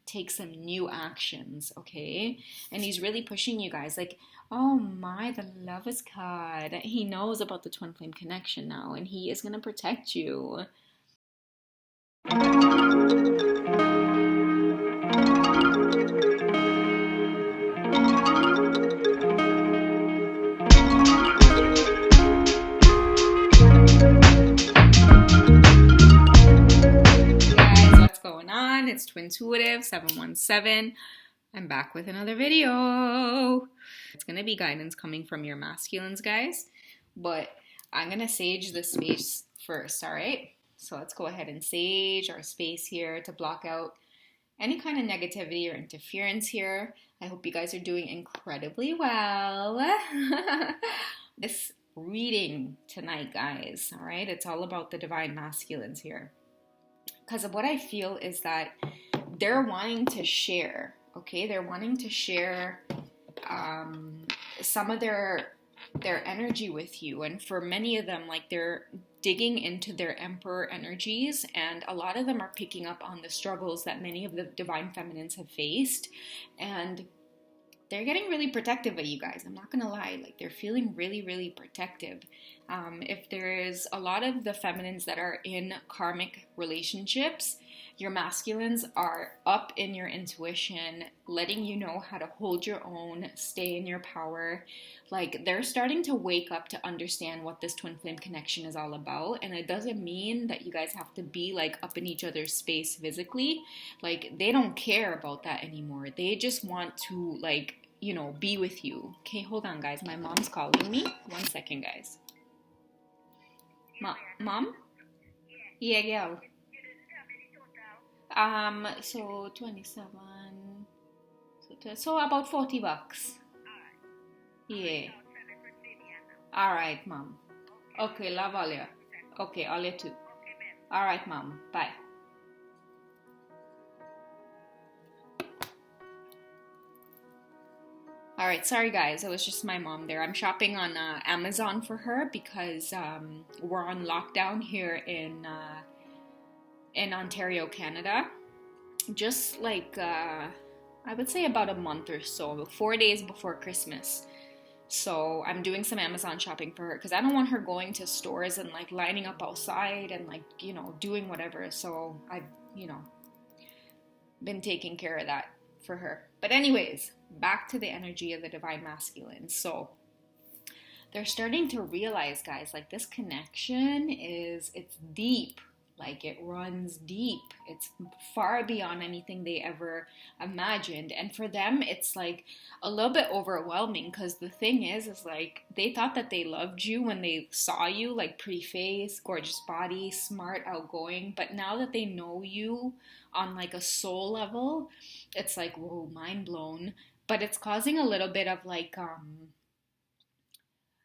take some new actions, okay? And he's really pushing you guys. Like, oh my, the Lovers card. He knows about the twin flame connection now, and he is going to protect you. Going on, it's Twintuitive 717. I'm back with another video. It's gonna be guidance coming from your masculines, guys, but I'm gonna sage the space first. All right, so let's go ahead and sage our space here to block out any kind of negativity or interference here. I hope you guys are doing incredibly well. This reading tonight, guys, all right, it's all about the divine masculines here. Because of what I feel is that they're wanting to share, okay? They're wanting to share some of their energy with you. And for many of them, like, they're digging into their emperor energies, and a lot of them are picking up on the struggles that many of the divine feminines have faced. And they're getting really protective of you guys. I'm not gonna lie, like, they're feeling really, really protective. If there's a lot of the feminines that are in karmic relationships, your masculines are up in your intuition, letting you know how to hold your own, stay in your power. Like, they're starting to wake up to understand what this twin flame connection is all about. And it doesn't mean that you guys have to be like up in each other's space physically. Like, they don't care about that anymore. They just want to, like, you know, be with you. Okay, hold on, guys. My mom's calling me. 1 second, guys. Mom? Yeah, yeah. So 27. So about $40. Yeah. All right, Mom. Okay, love all you. Okay, all you too. All right, Mom. Bye. All right, sorry guys, it was just my mom there. I'm shopping on Amazon for her because we're on lockdown here in Ontario, Canada. Just like I would say about a month or so, 4 days before Christmas. So I'm doing some Amazon shopping for her because I don't want her going to stores and like lining up outside and like, you know, doing whatever. So I've, you know, been taking care of that for her. But anyways, back to the energy of the divine masculine. So they're starting to realize, guys, like, this connection it's deep. Like, it runs deep. It's far beyond anything they ever imagined. And for them, it's like a little bit overwhelming because the thing is like, they thought that they loved you when they saw you, like, pretty face, gorgeous body, smart, outgoing. But now that they know you on like a soul level, it's like, whoa, mind blown. But it's causing a little bit of like,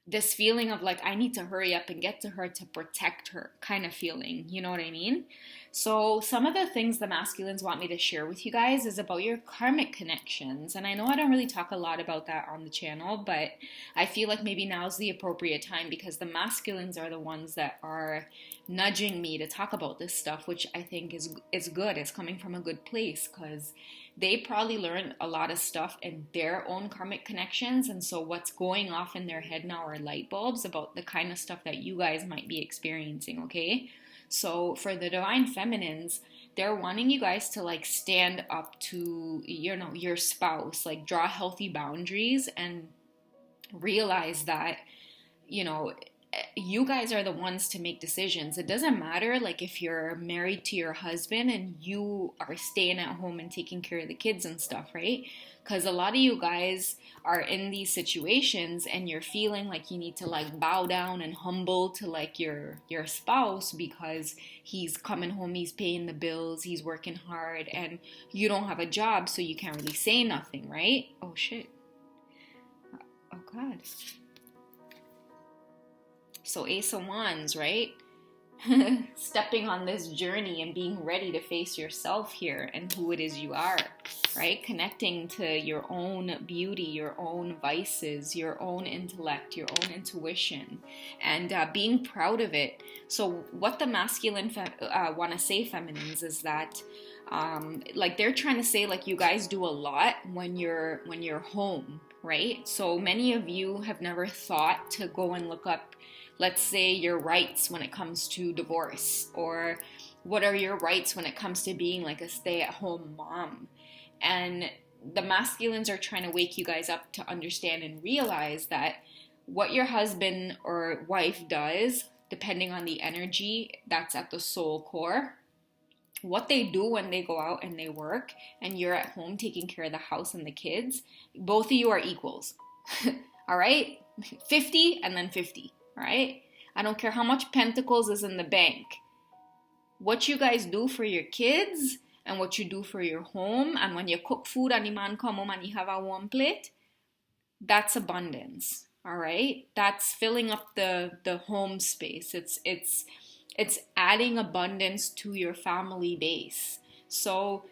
this feeling of like, I need to hurry up and get to her to protect her kind of feeling. You know what I mean? So some of the things the masculines want me to share with you guys is about your karmic connections. And I know I don't really talk a lot about that on the channel, but I feel like maybe now's the appropriate time because the masculines are the ones that are nudging me to talk about this stuff, which I think is good. It's coming from a good place because they probably learned a lot of stuff in their own karmic connections. And so what's going off in their head now are light bulbs about the kind of stuff that you guys might be experiencing, okay? So for the divine feminines, they're wanting you guys to like stand up to, you know, your spouse, like draw healthy boundaries and realize that, you know, you guys are the ones to make decisions. It doesn't matter like if you're married to your husband and you are staying at home and taking care of the kids and stuff, right? Because a lot of you guys are in these situations and you're feeling like you need to like bow down and humble to like your spouse because he's coming home, he's paying the bills, he's working hard, and you don't have a job, so you can't really say nothing, right? Oh shit. Oh God. So Ace of Wands, right? Stepping on this journey and being ready to face yourself here and who it is you are, right? Connecting to your own beauty, your own vices, your own intellect, your own intuition, and being proud of it. So what the masculine want to say, feminines, is that Like they're trying to say like you guys do a lot when you're home, right? So many of you have never thought to go and look up, let's say, your rights when it comes to divorce, or what are your rights when it comes to being like a stay-at-home mom. And the masculines are trying to wake you guys up to understand and realize that what your husband or wife does, depending on the energy that's at the soul core, what they do when they go out and they work and you're at home taking care of the house and the kids, both of you are equals. All right? 50 and then 50. All right? I don't care how much pentacles is in the bank. What you guys do for your kids and what you do for your home, and when you cook food and the man come home and you have a warm plate, that's abundance. All right? That's filling up the home space. It's adding abundance to your family base. So,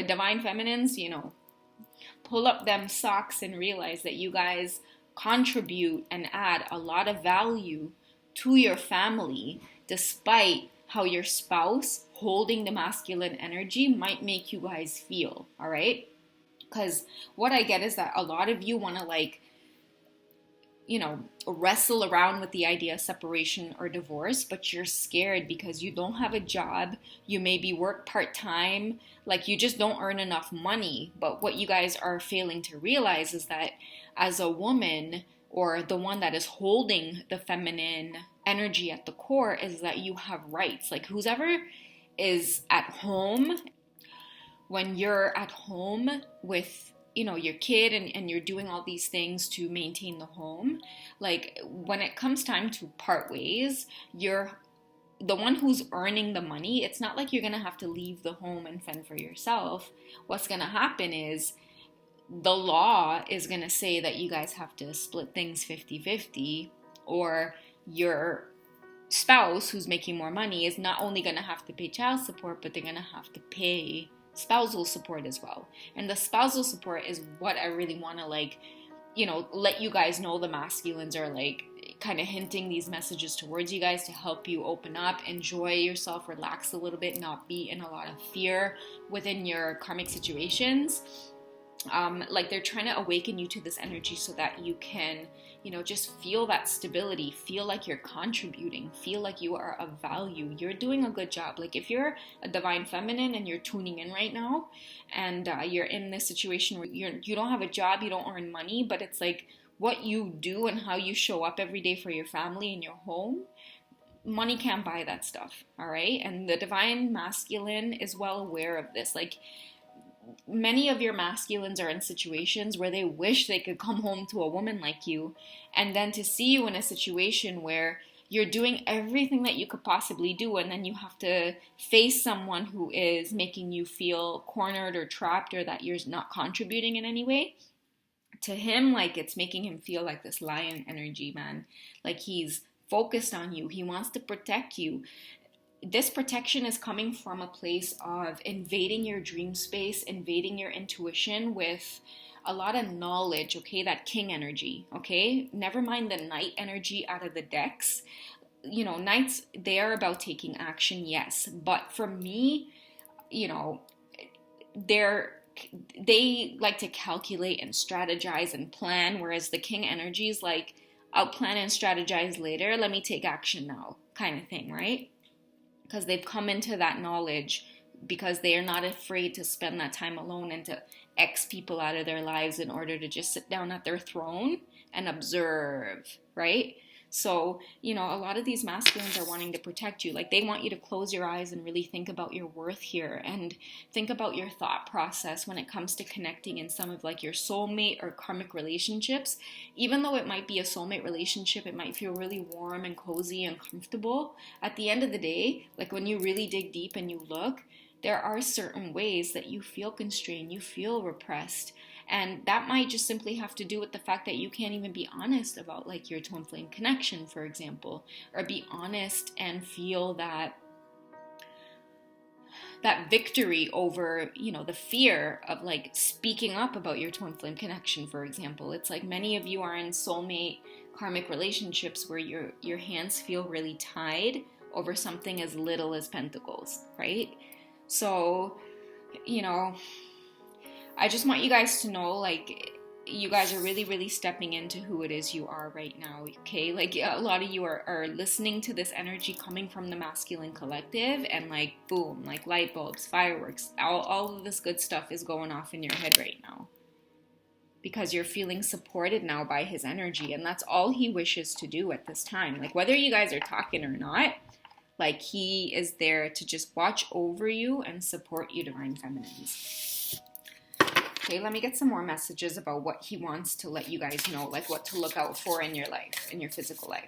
divine feminines, pull up them socks and realize that you guys contribute and add a lot of value to your family, despite how your spouse holding the masculine energy might make you guys feel, all right? Because what I get is that a lot of you want to wrestle around with the idea of separation or divorce, but you're scared because you don't have a job. You maybe work part-time, like you just don't earn enough money. But what you guys are failing to realize is that as a woman, or the one that is holding the feminine energy at the core, is that you have rights. Like whoever is at home, when you're at home with your kid and you're doing all these things to maintain the home, like when it comes time to part ways, you're the one who's earning the money. It's not like you're gonna have to leave the home and fend for yourself. What's gonna happen is the law is gonna say that you guys have to split things 50-50, or your spouse who's making more money is not only gonna have to pay child support, but they're gonna have to pay spousal support as well. And the spousal support is what I really want to let you guys know. The masculines are kind of hinting these messages towards you guys to help you open up, enjoy yourself, relax a little bit, not be in a lot of fear within your karmic situations. They're trying to awaken you to this energy so that you can just feel that stability, feel like you're contributing, feel like you are of value, you're doing a good job. Like if you're a divine feminine and you're tuning in right now, and you're in this situation where you don't have a job, you don't earn money, but it's like what you do and how you show up every day for your family and your home, money can't buy that stuff. All right? And the divine masculine is well aware of this. Like many of your masculines are in situations where they wish they could come home to a woman like you, and then to see you in a situation where you're doing everything that you could possibly do, and then you have to face someone who is making you feel cornered or trapped, or that you're not contributing in any way. To him, it's making him feel like this lion energy, man. Like he's focused on you. He wants to protect you. This protection is coming from a place of invading your dream space, invading your intuition with a lot of knowledge, okay? That king energy, okay? Never mind the knight energy out of the decks. Knights, they are about taking action, yes. But for me, they like to calculate and strategize and plan, whereas the king energy is like, I'll plan and strategize later. Let me take action now, kind of thing, right? Because they've come into that knowledge, because they are not afraid to spend that time alone and to X people out of their lives in order to just sit down at their throne and observe, right? So, a lot of these masculines are wanting to protect you. Like they want you to close your eyes and really think about your worth here, and think about your thought process when it comes to connecting in some of your soulmate or karmic relationships. Even though it might be a soulmate relationship, it might feel really warm and cozy and comfortable. At the end of the day, when you really dig deep and you look, there are certain ways that you feel constrained, you feel repressed. And that might just simply have to do with the fact that you can't even be honest about your twin flame connection, for example, or be honest and feel that victory over, the fear of speaking up about your twin flame connection, for example. It's like many of you are in soulmate karmic relationships where your hands feel really tied over something as little as pentacles, right? So, you know, I just want you guys to know, like, you guys are really, really stepping into who it is you are right now, okay? Like, a lot of you are listening to this energy coming from the masculine collective, and like, boom, like light bulbs, fireworks, all of this good stuff is going off in your head right now. Because you're feeling supported now by his energy, and that's all he wishes to do at this time. Like, whether you guys are talking or not, like, he is there to just watch over you and support you, Divine Feminines. Okay, let me get some more messages about what he wants to let you guys know, like what to look out for in your life, in your physical life.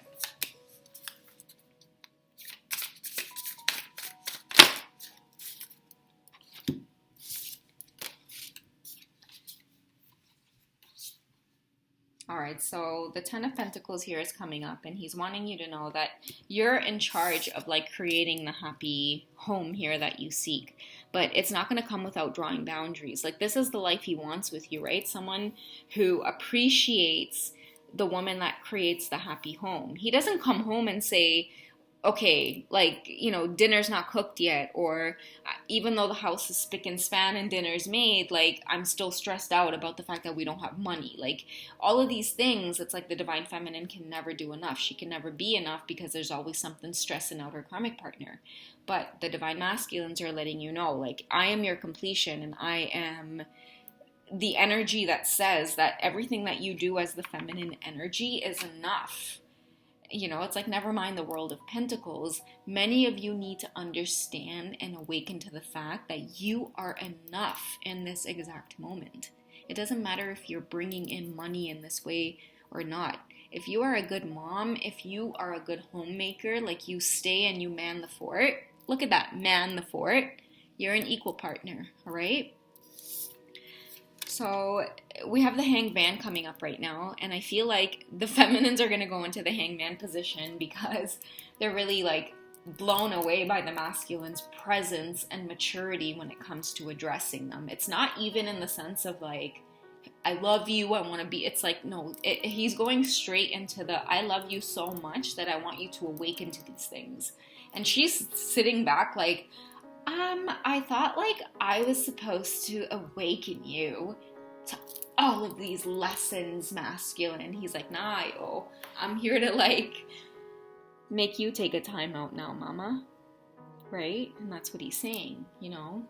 All right, so the Ten of Pentacles here is coming up, and he's wanting you to know that you're in charge of like creating the happy home here that you seek. But it's not going to come without drawing boundaries. Like, this is the life he wants with you, right? Someone who appreciates the woman that creates the happy home. He doesn't come home and say, okay, like, you know, dinner's not cooked yet, or even though the house is spick and span and dinner's made, like, I'm still stressed out about the fact that we don't have money. Like, all of these things, it's like the Divine Feminine can never do enough. She can never be enough because there's always something stressing out her karmic partner. But the Divine Masculines are letting you know, like, I am your completion, and I am the energy that says that everything that you do as the feminine energy is enough. You know, it's like, never mind the World of Pentacles. Many of you need to understand and awaken to the fact that you are enough in this exact moment. It doesn't matter if you're bringing in money in this way or not. If you are a good mom, if you are a good homemaker, like, you stay and you man the fort. Look at that, man the fort. You're an equal partner, all right? So we have the Hanged Man coming up right now, and I feel like the feminines are going to go into the Hanged Man position because they're really like blown away by the masculine's presence and maturity when it comes to addressing them. It's not even in the sense of like, I love you, I want to be, it's like, no, he's going straight into the, I love you so much that I want you to awaken to these things. And she's sitting back like, I thought like I was supposed to awaken you to all of these lessons, masculine. He's like, nah, yo, I'm here to like make you take a time out now, mama. Right? And that's what he's saying, you know?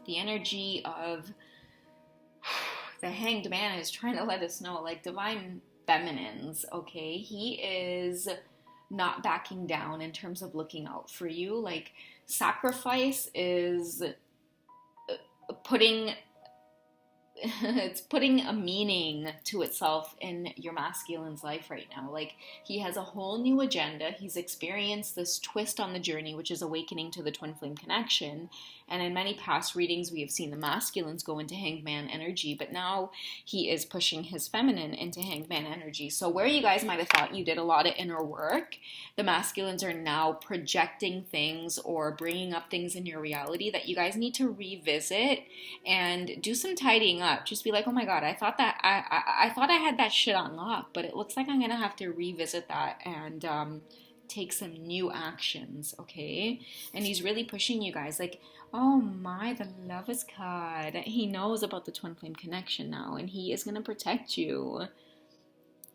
The energy of the Hanged Man is trying to let us know, like, Divine Feminines, okay? He is not backing down in terms of looking out for you. Like, sacrifice is putting it's putting a meaning to itself in your masculine's life right now. Like, he has a whole new agenda. He's experienced this twist on the journey, which is awakening to the twin flame connection. And in many past readings, we have seen the masculines go into Hanged Man energy, but now he is pushing his feminine into Hanged Man energy. So where you guys might have thought you did a lot of inner work, the masculines are now projecting things or bringing up things in your reality that you guys need to revisit and do some tidying up. Just be like, oh my God, I thought that I thought I had that shit on lock, but it looks like I'm gonna have to revisit that and take some new actions, okay? And he's really pushing you guys, like, oh my, the Lovers card. He knows about the twin flame connection now, and he is gonna protect you.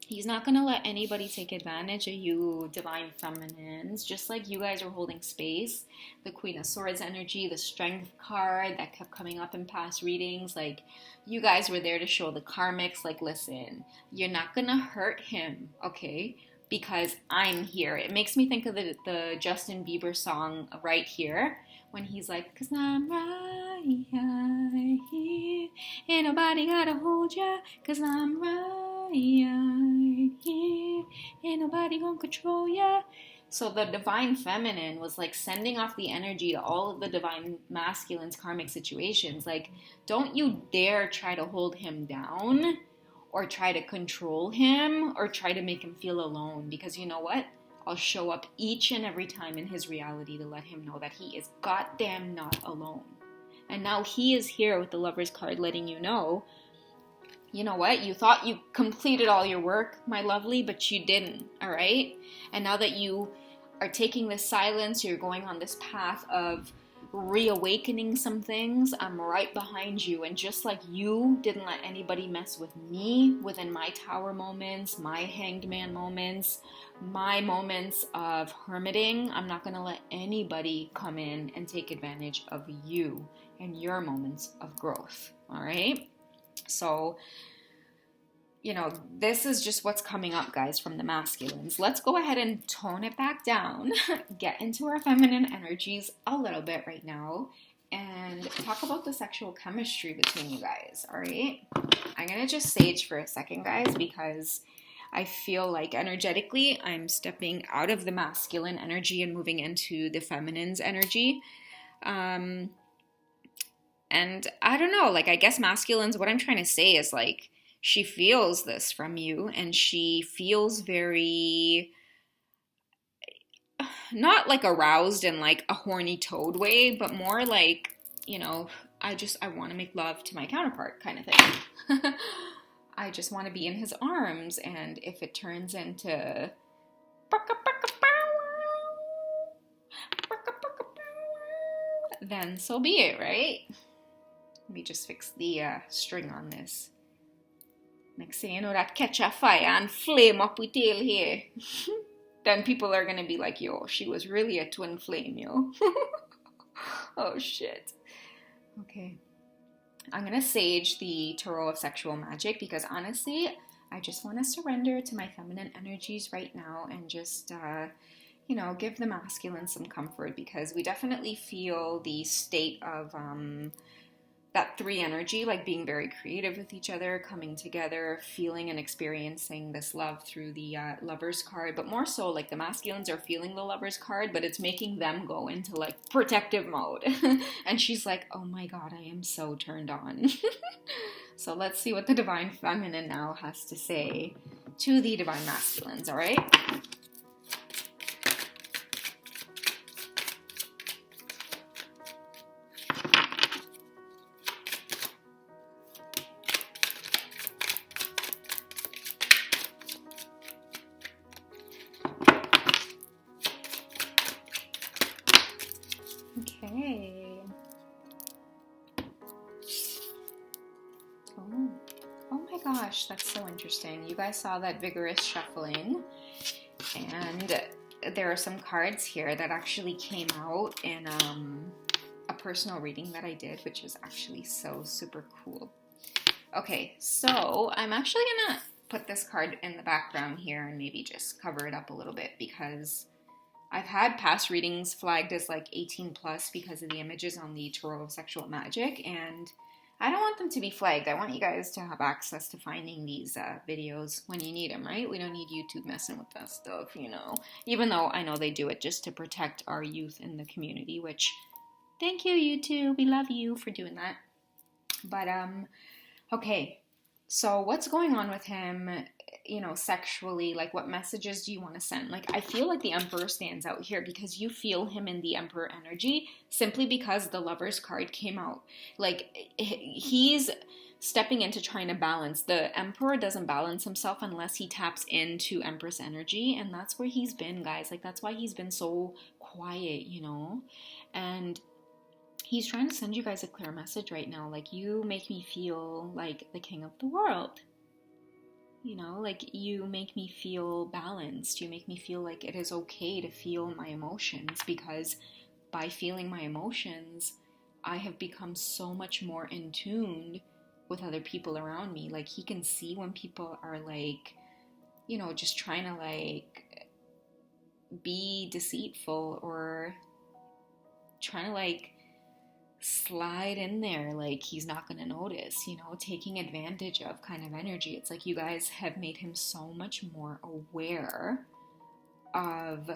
He's not going to let anybody take advantage of you, Divine Feminines. Just like you guys are holding space. The Queen of Swords energy, the Strength card that kept coming up in past readings. Like, you guys were there to show the karmics, like, listen, you're not going to hurt him, okay? Because I'm here. It makes me think of the Justin Bieber song Right Here, when he's like, 'cause I'm right here. Ain't nobody gotta hold ya, 'cause I'm right here. Ain't nobody gonna control ya. So the Divine Feminine was like sending off the energy to all of the Divine Masculine's karmic situations. Like, don't you dare try to hold him down or try to control him or try to make him feel alone, because you know what? I'll show up each and every time in his reality to let him know that he is goddamn not alone. And now he is here with the Lovers card letting you know, you know what? You thought you completed all your work, my lovely, but you didn't, all right? And now that you are taking this silence, you're going on this path of reawakening some things. I'm right behind you. And just like you didn't let anybody mess with me within my tower moments, my hanged man moments, my moments of hermiting, I'm not going to let anybody come in and take advantage of you and your moments of growth. All right? So, you know, this is just what's coming up, guys, from the masculines. Let's go ahead and tone it back down, get into our feminine energies a little bit right now, and talk about the sexual chemistry between you guys, all right? I'm going to just sage for a second, guys, because I feel like energetically I'm stepping out of the masculine energy and moving into the feminine's energy. And I don't know, like, I guess masculines, what I'm trying to say is, like, she feels this from you, and she feels very, not like aroused in like a horny toad way, but more like, you know, I want to make love to my counterpart kind of thing. I just want to be in his arms, and if it turns into then so be it, right? Let me just fix the string on this. Next thing you know, that catch a fire and flame up with tail here. Then people are gonna be like, yo, she was really a twin flame, yo. Oh shit. Okay. I'm gonna sage the Tarot of Sexual Magic because honestly, I just want to surrender to my feminine energies right now and just, you know, give the masculine some comfort, because we definitely feel the state of that 3 energy, like being very creative with each other, coming together, feeling and experiencing this love through the Lovers card. But more so, like, the masculines are feeling the Lovers card, but it's making them go into like protective mode. And she's like, oh my god, I am so turned on. So let's see what the Divine Feminine now has to say to the Divine Masculines, all right? Okay. Oh my gosh, that's so interesting. You guys saw that vigorous shuffling, and there are some cards here that actually came out in a personal reading that I did, which is actually so super cool. Okay, so I'm actually gonna put this card in the background here and maybe just cover it up a little bit, because I've had past readings flagged as like 18 plus because of the images on the Tarot of Sexual Magic, and I don't want them to be flagged. I want you guys to have access to finding these videos when you need them, right? We don't need YouTube messing with that stuff, you know. Even though I know they do it just to protect our youth in the community, which, thank you, YouTube. We love you for doing that. But, okay. So what's going on with him, you know, sexually? Like, what messages do you want to send? Like, I feel like the Emperor stands out here because you feel him in the Emperor energy simply because the Lovers card came out. Like, he's stepping into trying to balance. The Emperor doesn't balance himself unless he taps into Empress energy, and that's where he's been, guys. Like, that's why he's been so quiet, you know? And he's trying to send you guys a clear message right now. Like, you make me feel like the king of the world. You know, like, you make me feel balanced. You make me feel like it is okay to feel my emotions, because by feeling my emotions, I have become so much more in tune with other people around me. Like, he can see when people are like, you know, just trying to like be deceitful or trying to like slide in there, like he's not going to notice, you know, taking advantage of kind of energy. It's like you guys have made him so much more aware of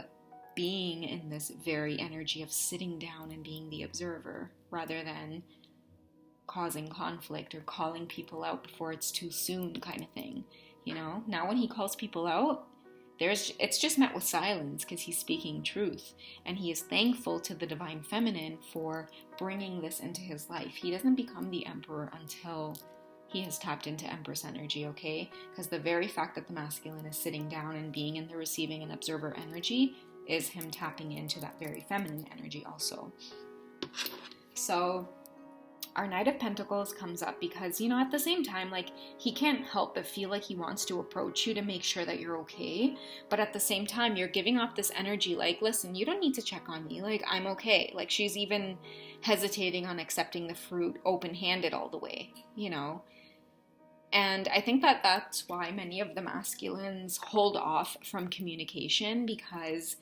being in this very energy of sitting down and being the observer rather than causing conflict or calling people out before it's too soon kind of thing, you know. Now when he calls people out, it's just met with silence because he's speaking truth, and he is thankful to the Divine Feminine for bringing this into his life. He doesn't become the Emperor until he has tapped into Empress energy, okay? Because the very fact that the masculine is sitting down and being in the receiving and observer energy is him tapping into that very feminine energy also. So our Knight of Pentacles comes up because, you know, at the same time, like, he can't help but feel like he wants to approach you to make sure that you're okay. But at the same time, you're giving off this energy like, listen, you don't need to check on me. Like, I'm okay. Like, she's even hesitating on accepting the fruit open-handed all the way, you know? And I think that that's why many of the masculines hold off from communication, because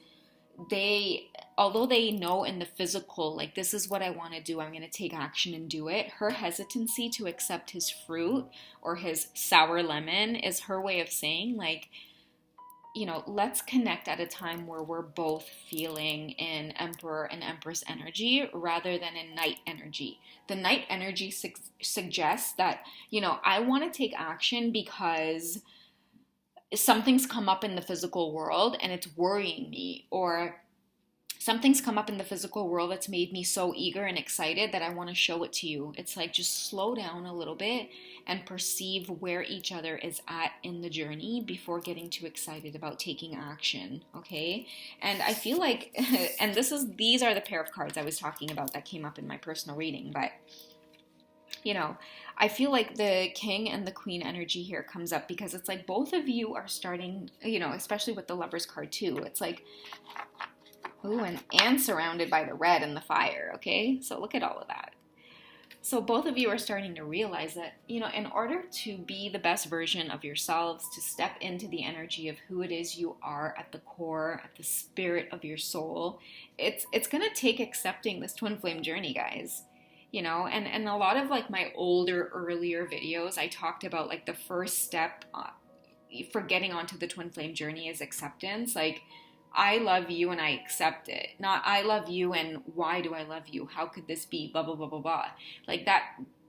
although they know in the physical, like, this is what I want to do, I'm going to take action and do it, her hesitancy to accept his fruit or his sour lemon is her way of saying, like, you know, let's connect at a time where we're both feeling in Emperor and Empress energy rather than in Knight energy. The Knight energy suggests that, you know, I want to take action because something's come up in the physical world and it's worrying me, or something's come up in the physical world that's made me so eager and excited that I want to show it to you. It's like, just slow down a little bit and perceive where each other is at in the journey before getting too excited about taking action, okay? And I feel like, and these are the pair of cards I was talking about that came up in my personal reading, but you know, I feel like the King and the Queen energy here comes up because it's like both of you are starting, you know, especially with the Lovers card too. It's like, ooh, and surrounded by the red and the fire, okay? So look at all of that. So both of you are starting to realize that, you know, in order to be the best version of yourselves, to step into the energy of who it is you are at the core, at the spirit of your soul, it's going to take accepting this twin flame journey, guys. You know, and a lot of like my earlier videos, I talked about like the first step for getting onto the twin flame journey is acceptance. Like, I love you and I accept it. Not I love you and why do I love you? How could this be? Blah, blah, blah, blah, blah. Like, that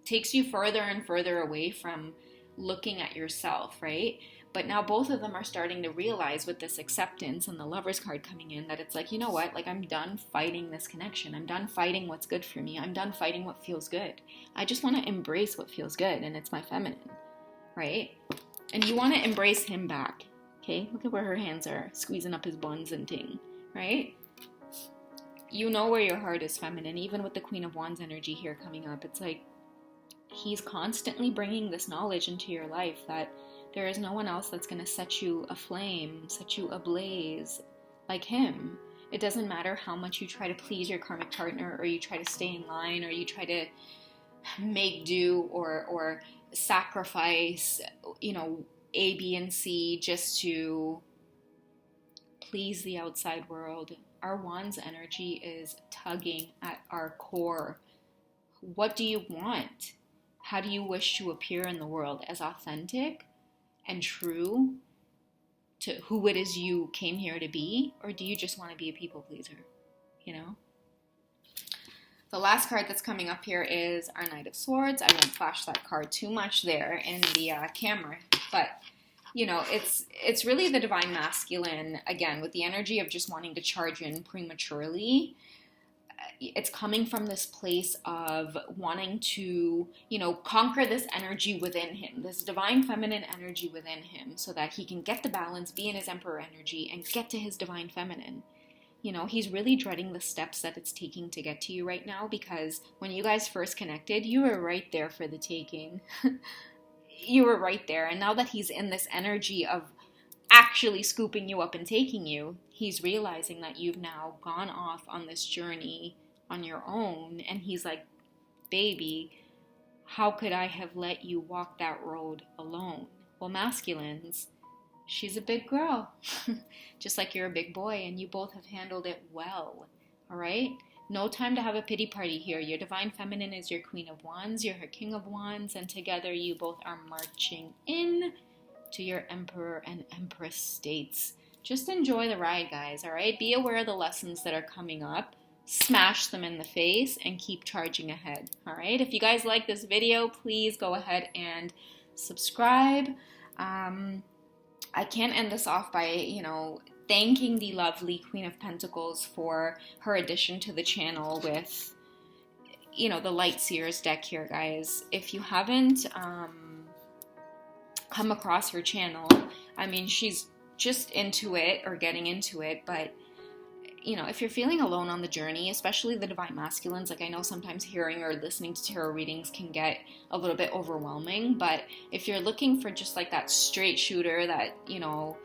takes you further and further away from looking at yourself, right? But now both of them are starting to realize with this acceptance and the Lovers card coming in that it's like, you know what? Like, I'm done fighting this connection. I'm done fighting what's good for me. I'm done fighting what feels good. I just want to embrace what feels good, and it's my feminine, right? And you want to embrace him back, okay? Look at where her hands are squeezing up his buns and ting, right? You know where your heart is feminine, even with the Queen of Wands energy here coming up. It's like he's constantly bringing this knowledge into your life that there is no one else that's going to set you aflame, set you ablaze like him. It doesn't matter how much you try to please your karmic partner, or you try to stay in line, or you try to make do or sacrifice, you know, A, B, and C just to please the outside world. Our Wands energy is tugging at our core. What do you want? How do you wish to appear in the world? As authentic and true to who it is you came here to be? Or do you just want to be a people pleaser? You know? The last card that's coming up here is our Knight of Swords. I won't flash that card too much there in the camera, but you know, it's really the divine masculine, again, with the energy of just wanting to charge in prematurely. It's coming from this place of wanting to, you know, conquer this energy within him, this divine feminine energy within him, so that he can get the balance, be in his Emperor energy, and get to his divine feminine. You know, he's really dreading the steps that it's taking to get to you right now, because when you guys first connected, you were right there for the taking. You were right there. And now that he's in this energy of actually scooping you up and taking you, he's realizing that you've now gone off on this journey on your own, and he's like, baby, how could I have let you walk that road alone? Well, masculines, she's a big girl, just like you're a big boy, and you both have handled it well, all right? No time to have a pity party here. Your divine feminine is your Queen of Wands, you're her King of Wands, and together you both are marching in to your Emperor and Empress states. Just enjoy the ride, guys, all right? Be aware of the lessons that are coming up. Smash them in the face and keep charging ahead, all right? If you guys like this video, please go ahead and subscribe. I can't end this off by, you know, thanking the lovely Queen of Pentacles for her addition to the channel with, you know, the Light Seers deck here, guys. If you haven't come across her channel, I mean, she's just into it or getting into it, but you know, if you're feeling alone on the journey, especially the divine masculines, like I know sometimes hearing or listening to tarot readings can get a little bit overwhelming, but if you're looking for just like that straight shooter, that, you know,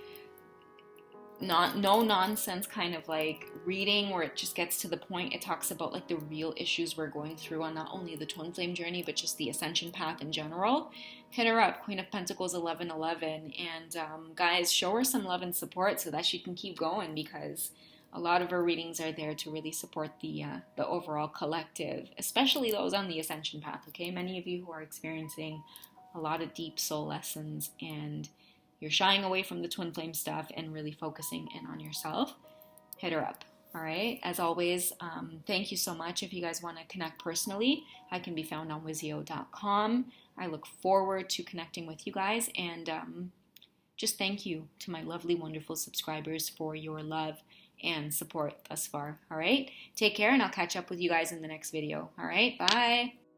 not no nonsense kind of like reading where it just gets to the point, it talks about like the real issues we're going through on not only the twin flame journey but just the ascension path in general, hit her up, Queen of Pentacles 1111, and guys, show her some love and support so that she can keep going, because a lot of her readings are there to really support the overall collective, especially those on the ascension path. Okay, many of you who are experiencing a lot of deep soul lessons and you're shying away from the twin flame stuff and really focusing in on yourself, hit her up. All right. As always, thank you so much. If you guys want to connect personally, I can be found on Wizio.com. I look forward to connecting with you guys, and just thank you to my lovely, wonderful subscribers for your love and support thus far. All right. Take care, and I'll catch up with you guys in the next video. All right. Bye.